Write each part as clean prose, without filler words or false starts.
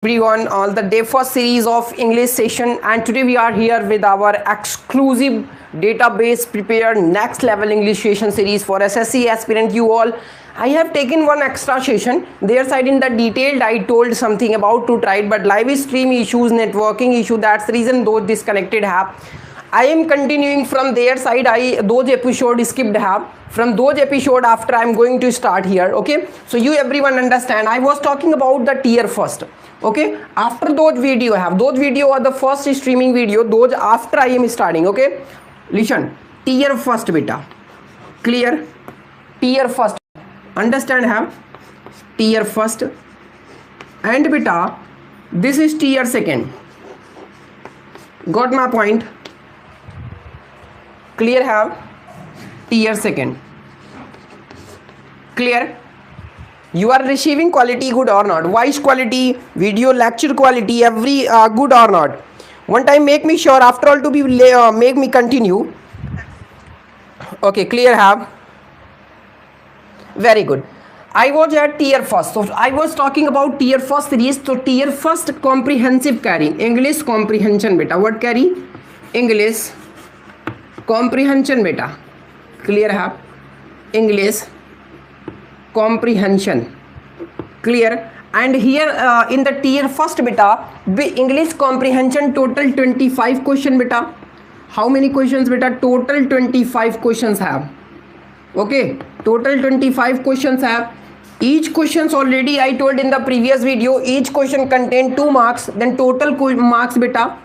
everyone on the day first series of English session, and today we are here with our exclusive database prepared next level English session series for SSC aspirant you all. I have taken one extra session. Their side in the detailed I told something about to try it, but live stream issues, networking issue, that's the reason those disconnected have. I am continuing from their side. Those episode skipped have. From those episode after I am going to start here. Okay, so you everyone understand. I was talking about the tier first. Okay, after those video have those video are the first streaming video. Those after I am starting. Okay, listen. Tier first beta. Clear? Tier first. Understand have? Tier first. And beta. This is tier second. Got my point? Clear have? Tier second. Clear? You are receiving quality good or not? Voice quality, video lecture quality, every good or not? One time make me sure after all to be make me continue. Okay, clear have? Very good. I was at tier first. So I was talking about tier first series. So tier first comprehensive carry. English comprehension beta. What carry? English comprehension beta. Clear have? English comprehension. Clear? And here in the tier first beta, English comprehension total 25 question beta. How many questions beta? Total 25 questions have. Okay, total 25 questions have. Each questions already I told in the previous video, each question contain 2 marks. Then total marks beta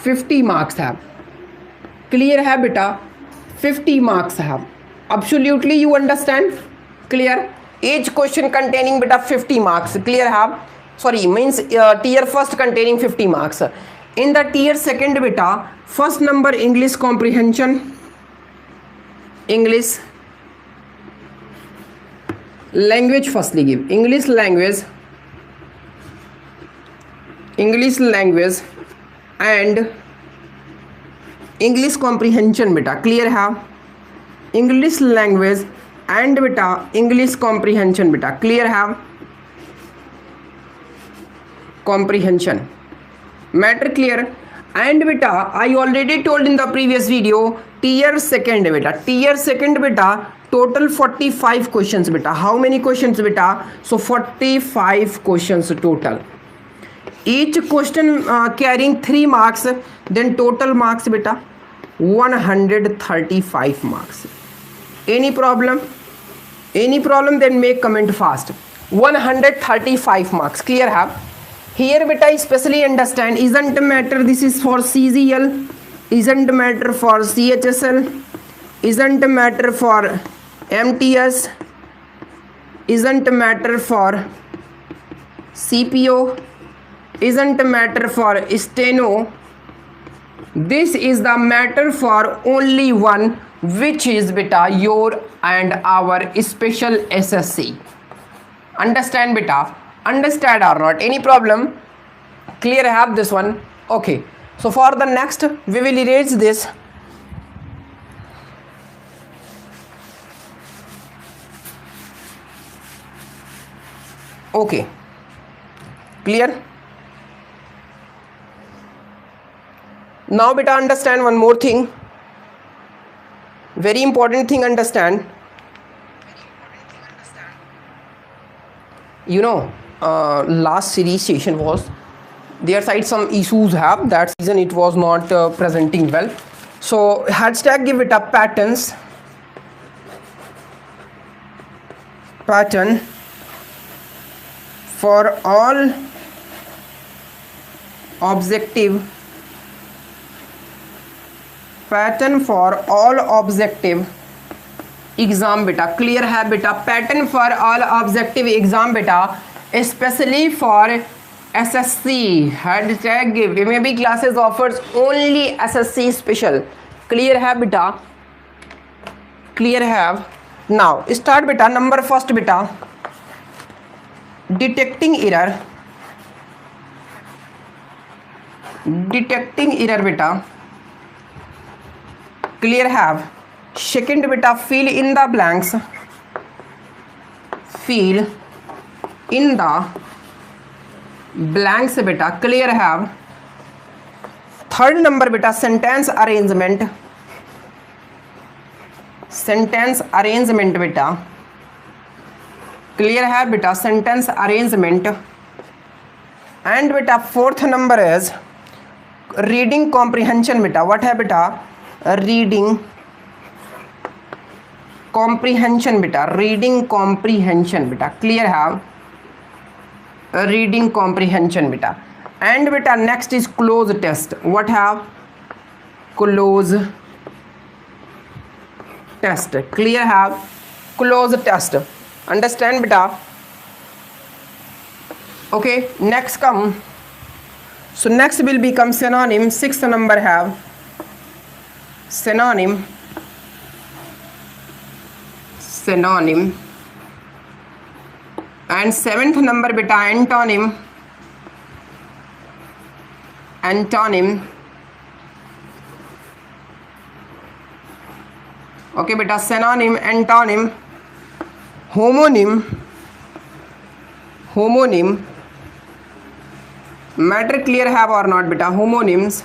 50 marks have. Clear है बेटा? 50 marks have. Absolutely you understand? Clear? Each question containing beta 50 marks. Clear have? Sorry, means tier first containing 50 marks. In the tier second beta, first number English comprehension, English language firstly give. English language and English comprehension beta. Clear have? English language and beta English comprehension beta. Clear have? Comprehension matter clear. And beta I already told in the previous video, tier second beta total 45 questions beta. How many questions beta? So 45 questions total. Each question carrying 3 marks. Then total marks beta 135 marks. Any problem? Then make comment fast. 135 marks. Clear have? Here beta especially understand, isn't matter this is for CGL, isn't matter for CHSL, isn't matter for MTS, isn't matter for CPO, isn't matter for steno. This is the matter for only one, which is beta your and our special SSC. Understand beta? Understand or not? Any problem? Clear have this one? Okay. So for the next we will erase this. Okay. Clear? Now beta understand one more thing. Very important thing understand. You know, last series session was their side some issues have, that reason it was not presenting well. So hashtag give it up patterns, pattern for all objective, pattern for all objective exam beta. Clear है beta? Pattern for all objective exam beta, especially for SSC. Hashtag give. Maybe classes offers only SSC special. Clear है beta? Clear have? Now start beta. Number first beta, detecting error beta. Clear have? Second beta, fill in the blanks. Fill in the blank से बेटा clear have. Third number बेटा sentence arrangement, sentence arrangement बेटा clear है बेटा, sentence arrangement. And बेटा fourth number is reading comprehension बेटा। What है बेटा? रीडिंग कॉम्प्रिहेंशन बेटा, रीडिंग कॉम्प्रिहेंशन बेटा क्लियर है, रीडिंग कॉम्प्रिहेंशन बेटा। एंड बेटा next is cloze test. What have? Cloze test clear have, cloze test. Understand बेटा? Okay next come, so next will become synonym. Sixth number have synonym, synonym. And seventh number beta antonym, antonym. Okay beta, synonym, antonym, homonym, homonym. Matter clear है और not बेटा? Homonyms.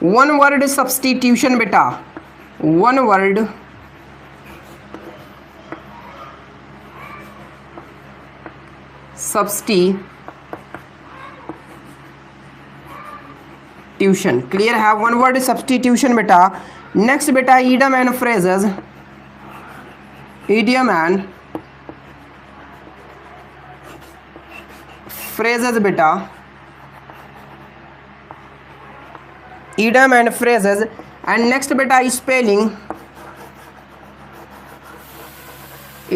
One word substitution बेटा, one word substitution clear है, one word substitution बेटा। Next बेटा idiom and phrases, idiom and phrases beta, idiom and phrases. And next beta spelling,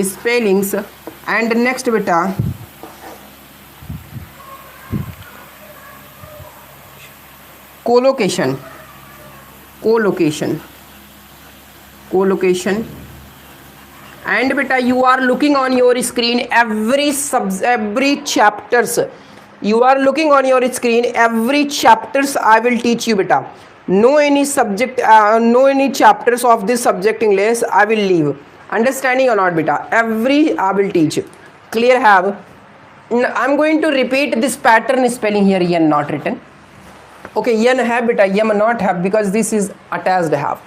spellings. And next beta collocation, collocation, collocation. And beta you are looking on your screen every chapters, you are looking on your screen every chapters I will teach you beta. No any subject, no any chapters of this subject English I will leave. Understanding or not beta? Every I will teach. Clear have? I'm going to repeat this pattern spelling here, yen not written. Okay, yen have beta, yen not have, because this is attached have.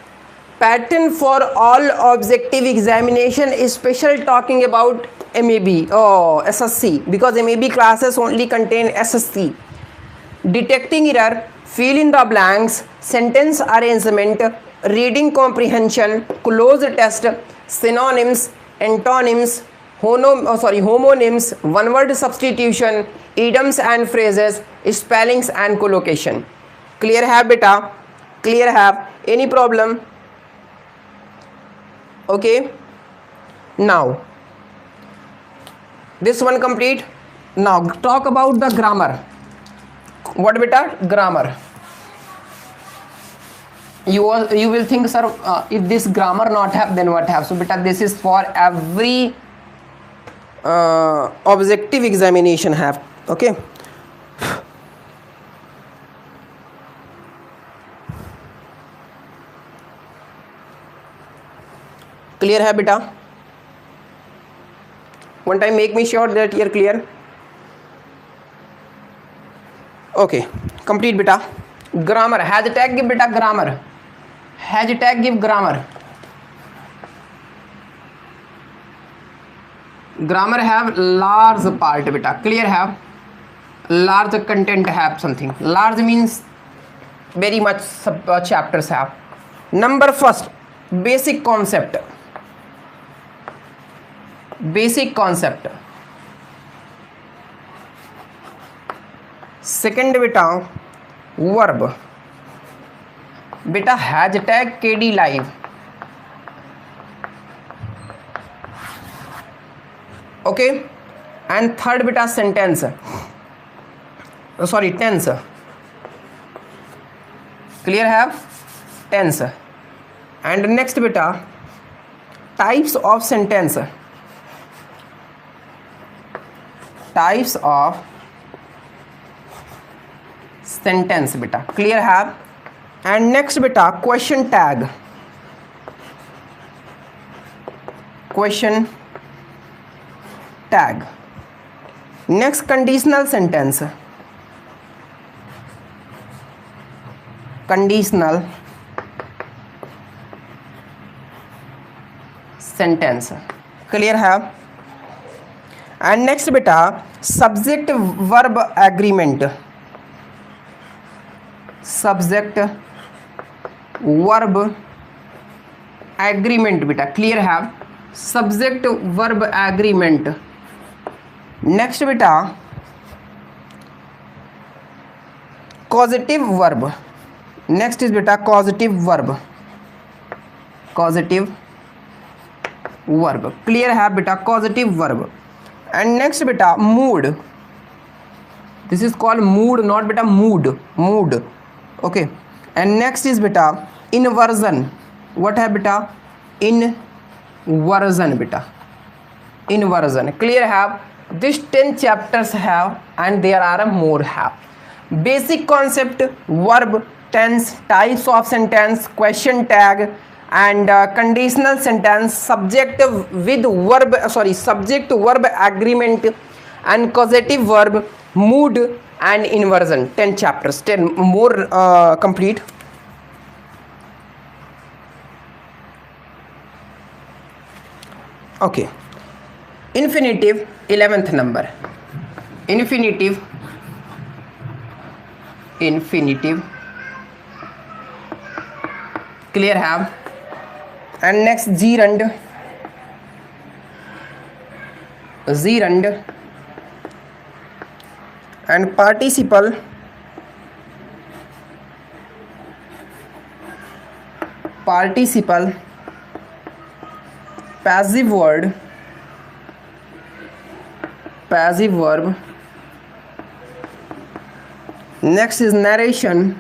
Pattern for all objective examination, special talking about MAB, SSC, because MAB classes only contain SSC. Detecting error, fill in the blanks, sentence arrangement, reading comprehension, close test, synonyms, antonyms, homonyms, one word substitution, idioms and phrases, spellings and collocation. Clear have beta? Clear have? Any problem? Okay, now this one complete. Now talk about the grammar. What beta? Grammar. You will think, sir, if this grammar not have, then what have? So beta, this is for every objective examination have. Okay, clear है बेटा? One time make me sure that you are clear. Okay, complete बेटा. Grammar, hashtag give बेटा grammar, hashtag give grammar. Grammar have large part बेटा, clear have? Large content have something. Large means very much chapters have. Number first, basic concept. Basic concept. Second beta verb beta, hashtag KD live. Okay, and third beta sentence, sorry tense. Clear have? Tense. And next beta types of sentence, types of sentence beta. Clear have? And next beta question tag, question tag. Next conditional sentence, conditional sentence, clear है। And next बेटा subject verb agreement, subject verb agreement बेटा, clear है, subject verb agreement. Next बेटा causative verb, next is बेटा causative verb, causative verb, clear है बेटा, causative verb. And next बेटा mood, this is called mood, not बेटा mood, mood, okay. And next is बेटा inversion, what है बेटा, inversion बेटा, इनवर्जन, क्लियर है। This 10 chapters have and there are more have. Basic concept, verb, tense, types of sentence, question tag and conditional sentence, subject with verb, subject verb agreement and causative verb, mood and inversion. 10 chapters, 10 more complete. Okay, infinitive 11th number, infinitive, infinitive, clear have. And next gerund, gerund and participle, participle, passive word, passive verb. Next is narration,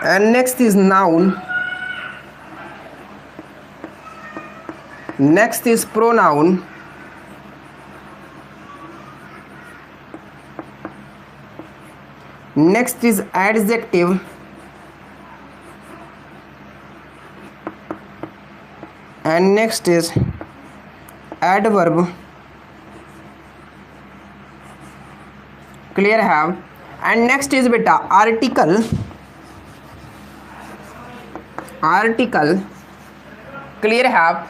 and next is noun, next is pronoun, next is adjective, and next is adverb, clear have. And next is beta article, article, clear have.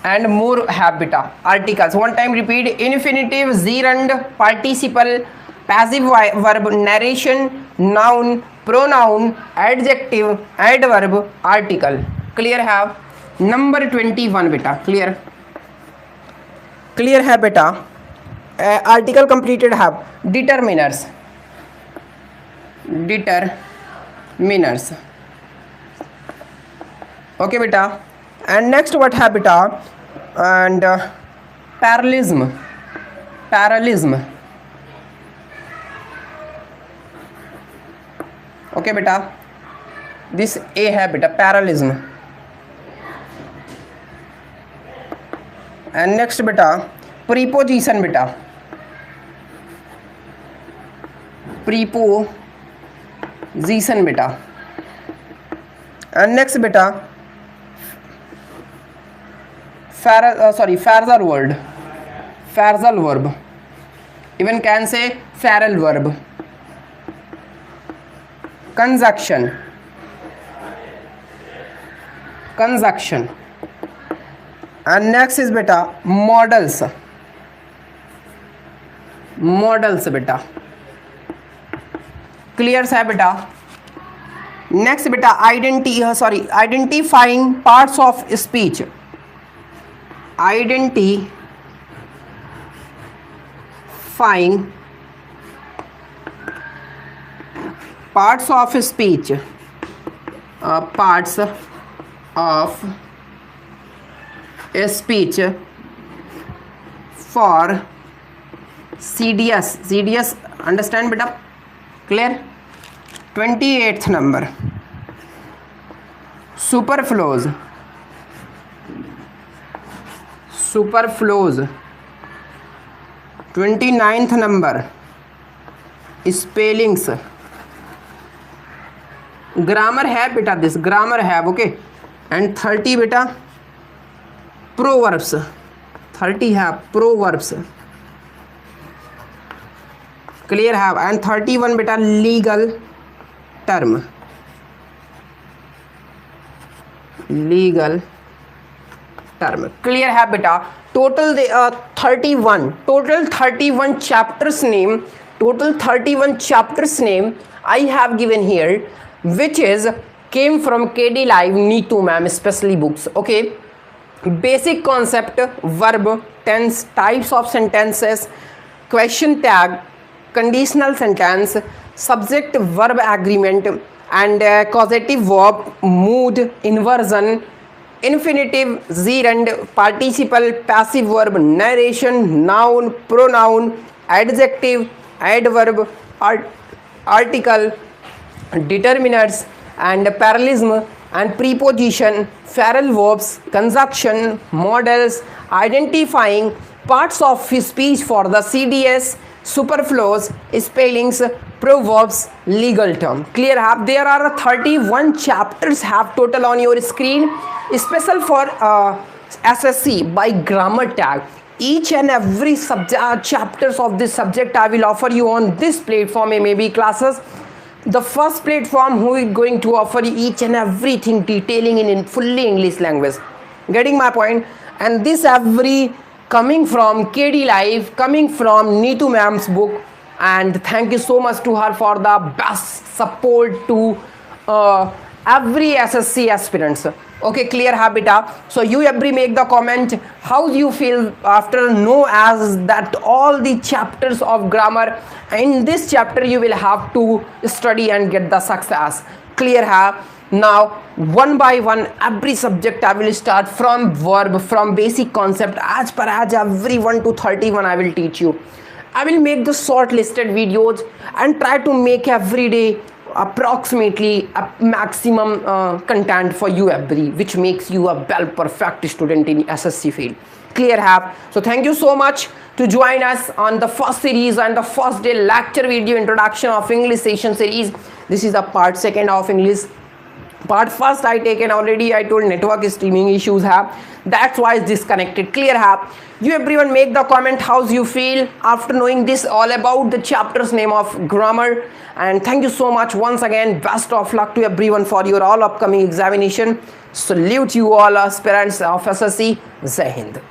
And more have beta articles, one time repeat, infinitive, gerund, participle, passive verb, narration, noun, pronoun, adjective, adverb, article, clear have. Number 21 बेटा, clear, clear है बेटा। Article completed have determiners, determiners, okay बेटा। And next what है बेटा, and parallelism, parallelism, okay बेटा, this A है बेटा parallelism। And next बेटा प्रीपोजिशन बेटा, प्रीपोजिशन बेटा। एंड नेक्स्ट बेटा phrasal word, phrasal verb, even can say phrasal verb, conjunction, conjunction। And next is beta models, models beta, clear है beta। next beta identifying parts of speech, identifying parts of speech, parts of speech for CDS, CDS understand beta, clear। 28th number superfluous, superfluous। 29th number spellings, grammar है बेटा, this grammar है, okay. And 30 बेटा proverbs, 30 है proverbs, clear है, and 31 बेटा legal term, legal term, clear है बेटा। Total 31 chapters name, total 31 chapters name I have given here, which is came from KD Live, Neetu ma'am, especially books. Okay, basic concept, verb, tense, types of sentences, question tag, conditional sentence, subject verb agreement, and causative verb, mood, inversion, infinitive, gerund, participle, passive verb, narration, noun, pronoun, adjective, adverb, article, determinants, and parallelism, and preposition, feral verbs, conjunction, models, identifying parts of speech for the CDS, superfluous, spellings, proverbs, legal term. Clear have, there are 31 chapters have total on your screen, special for SSC by grammar tag. Each and every subject chapters of this subject I will offer you on this platform, maybe classes. The first platform who is going to offer you each and everything detailing in fully English language. Getting my point? And this every coming from KD Live, coming from Neetu ma'am's book. And thank you so much to her for the best support to every SSC aspirants. Okay, clear habita. So you every make the comment how you feel after know as that all the chapters of grammar, in this chapter you will have to study and get the success. Clear have. Now one by one every subject I will start from verb, from basic concept as per as every 1 to 31 I will teach you. I will make the short listed videos and try to make every day approximately a maximum content for you every, which makes you a well perfect student in SSC field. Clear have. So thank you so much to join us on the first series and the first day lecture video introduction of English session series. This is the part second of English. Part first I taken already, I told network streaming issues have, that's why it's disconnected. Clear have. You everyone make the comment how's you feel after knowing this all about the chapter's name of grammar. And thank you so much once again. Best of luck to everyone for your all upcoming examination. Salute you all aspirants of SSC. Jai Hind.